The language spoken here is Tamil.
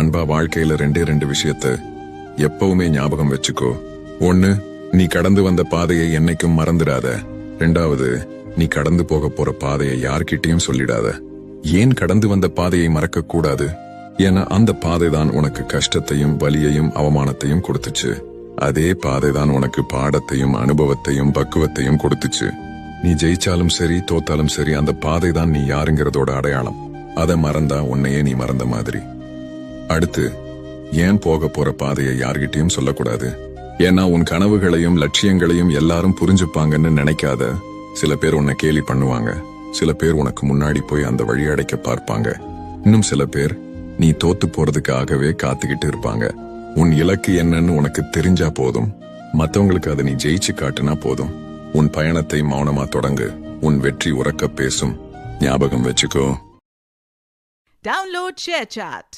நண்பா, வாழ்க்கையில ரெண்டு விஷயத்த எப்பவுமே ஞாபகம் வச்சுக்கோ. ஒண்ணு, நீ கடந்து வந்த பாதையை என்னைக்கும் மறந்துடாத. ரெண்டாவது, நீ கடந்து போக போற பாதையை யார்கிட்டயும் சொல்லிடாத. ஏன் கடந்து வந்த பாதையை மறக்க கூடாது? ஏன்னா அந்த பாதைதான் உனக்கு கஷ்டத்தையும் வலியையும் அவமானத்தையும் கொடுத்துச்சு. அதே பாதைதான் உனக்கு பாடத்தையும் அனுபவத்தையும் பக்குவத்தையும் கொடுத்துச்சு. நீ ஜெயிச்சாலும் சரி தோத்தாலும் சரி, அந்த பாதைதான் நீ யாருங்கிறதோட அடையாளம். அதை மறந்தா உன்னையே நீ மறந்த மாதிரி. அடுத்து, ஏன் போக போற பாதையை யார்கிட்டயும் சொல்லக்கூடாது? ஏன்னா உன் கனவுகளையும் லட்சியங்களையும் எல்லாரும் புரிஞ்சுப்பாங்கன்னு நினைக்காத. சில பேர் உன்னை கேலி பண்ணுவாங்க, சில பேர் உனக்கு முன்னாடி போய் அந்த வழி அடைக்க பார்ப்பாங்க, இன்னும் சில பேர் நீ தோத்து போறதுக்காகவே காத்துக்கிட்டு இருப்பாங்க. உன் இலக்கு என்னன்னு உனக்கு தெரிஞ்சா போதும், மத்தவங்களுக்கு அதை நீ ஜெயிச்சு காட்டுனா போதும். உன் பயணத்தை மௌனமா தொடங்கு, உன் வெற்றி உறக்க பேசும். ஞாபகம் வச்சுக்கோ. Download ShareChat.